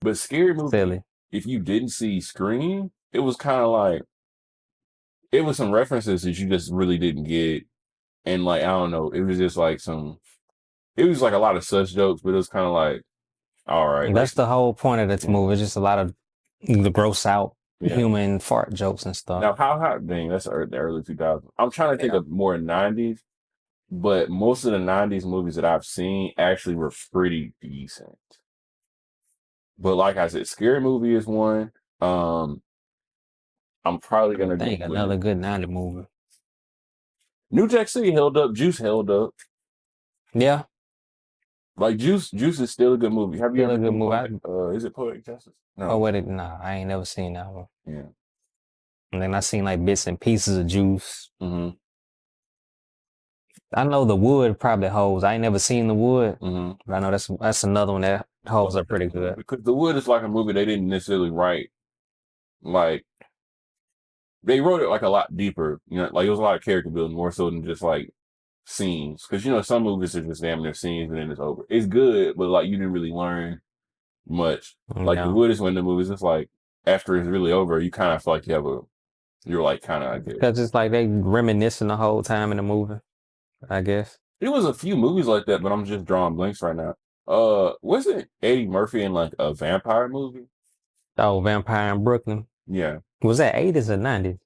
But Scary Movie, Silly. if you didn't see Scream, it was kind of like it was some references that you just really didn't get, and like I don't know, it was just like it was like a lot of such jokes, but it was kind of like all right, like That's the whole point of this yeah, movie. It's just a lot of the gross out yeah. human fart jokes and stuff. Now how dang that's the early 2000s. I'm trying to think Yeah. of more 90s, but most of the 90s movies that I've seen actually were pretty decent. But like I said, Scary Movie is one. Um, I'm probably I gonna go think with another good 90 movie. New Jack City held up. Juice held up. Yeah, Like Juice is still a good movie. Have you still ever a good seen movie. is it Poetic Justice? Oh, No. wait, nah, I ain't never seen that one. Yeah. And then I seen like bits and pieces of Juice. Mm-hmm. I know The Wood probably holds. I ain't never seen The Wood, Mm-hmm. but I know that's another one that holds up pretty good. Because The Wood is like a movie they didn't necessarily write. Like they wrote it like a lot deeper. You know, like it was a lot of character building more so than just like scenes. Because you know some movies are just damn near scenes and then it's over. It's good, but like you didn't really learn much. Like The Yeah, Wood is one of the movies. It's like after it's really over, you kind of feel like you're like kind of I guess. because it's like they reminiscing the whole time in the movie, I guess. It was a few movies like that, but I'm just drawing blanks right now. Wasn't Eddie Murphy in like a vampire movie? Oh, Vampire in Brooklyn. Yeah. Was that 80s or 90s?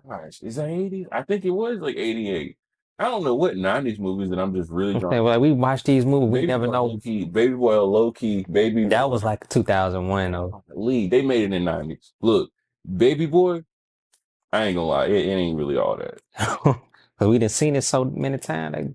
Gosh, is that 80s? I think it was like 88. I don't know what 90s movies that I'm just really I'm drawing. saying, like, we watch these movies, we never know. Low key, Baby That Boy, was like 2001 though. Lee. They made it in 90s. Look, Baby Boy, I ain't gonna lie, it ain't really all that. Because we done seen it so many times. Like,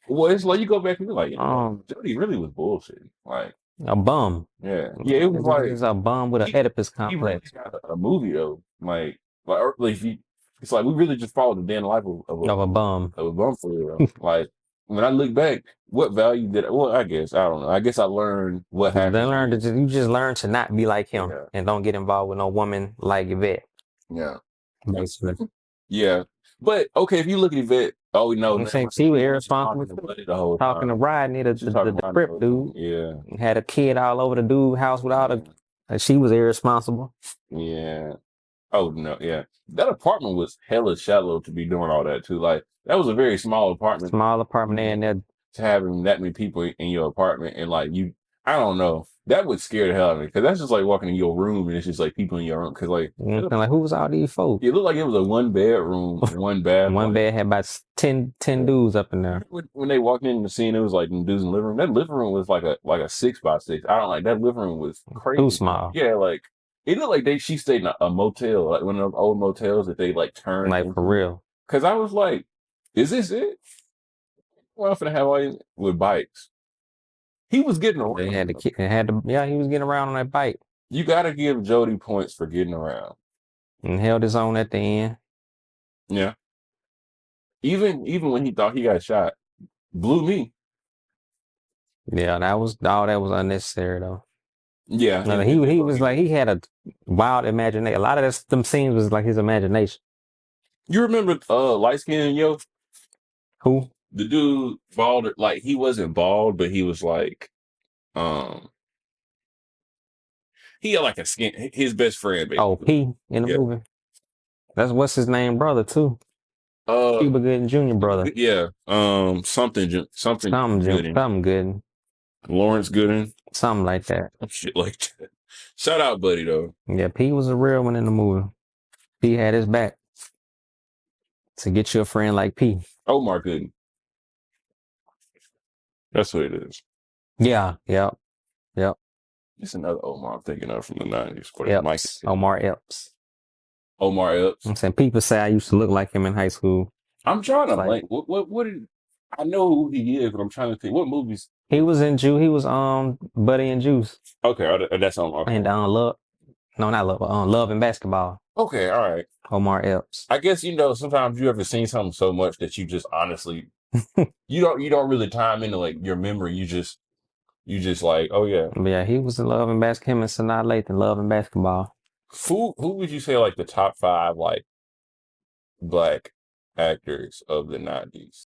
Well, it's like you go back and be like, you know, um, Jody really was bullshit. Like, a bum. yeah, it was like It's a bum with an Oedipus he really complex got a movie though. Like if you, it's like we really just followed the damn life of a bum. of a bum for real. Like when I look back, what value did well? I guess I don't know. I guess I learned what They happened. learned to you just learn to not be like him Yeah, and don't get involved with no woman like Yvette, yeah, basically. yeah. But okay, if you look at Yvette, oh no, I'm never saying mind. she was She was just irresponsible talking to too. Buddy the whole Talking to time. Rodney, She was talking the about the Crip whole time. dude, Yeah, had a kid all over the dude house without a. yeah, She was irresponsible. yeah. Oh no, yeah. That apartment was hella shallow to be doing all that too. Like that was a very small apartment Small apartment there and there. to having that many people in your apartment and like you, I don't know. That would scare the hell out of me because that's just like walking in your room and it's just like people in your room because like You know what I'm saying? Like, who was all these folks? it looked like it was a one bedroom, one bath. One Like bed had about 10 dudes up in there. when they walked in the scene, it was like them dudes in the living room. That living room was like a 6 by 6. I don't like that living room was Too crazy. small. Yeah, like it looked like she stayed in a motel, like one of those old motels that they like turned Like, for into. real. Because I was like, is this it? Well, I'm finna have all these with bikes. He was getting They around. had the kid, yeah, he was getting around on that bike You got to give Jody points for getting around. and held his own at the end. Yeah. Even when he thought he got shot, blew me. Yeah, that was unnecessary though. Yeah. No, he was like he had a wild imagination. A lot of them scenes was like his imagination. You remember light skin yo? Who? The dude bald, like he wasn't bald, but he was like um he had like a skin his best friend Oh, basically. P in the Yeah. movie. That's what's his name, brother too. Cuba Gooding Jr. brother. Yeah. Something Gooden. Something good. Lawrence Gooden. Something like that. Shit like that. Shout out, buddy though. Yeah, P was a real one in the movie. P had his back to get you a friend like P. Omar Gooden. That's what it is. Yeah, yep. It's another Omar I'm thinking of from the 90s. Epps. Omar Epps. Omar Epps. I'm saying people say I used to look like him in high school. I'm trying to Like, blank. What did I know who he is, but I'm trying to think what movies. he was Buddy and Juice. Okay, that's on. Okay. And Love. No, not Love. Love and Basketball. Okay, all right. Omar Epps. I guess sometimes you ever seen something so much that you just honestly you don't really time into like your memory. You just like, oh yeah. But yeah, he was in Love and Basketball. Him and Sanaa Lathan, Love and Basketball. Who would you say like the top 5 like black actors of the 90s?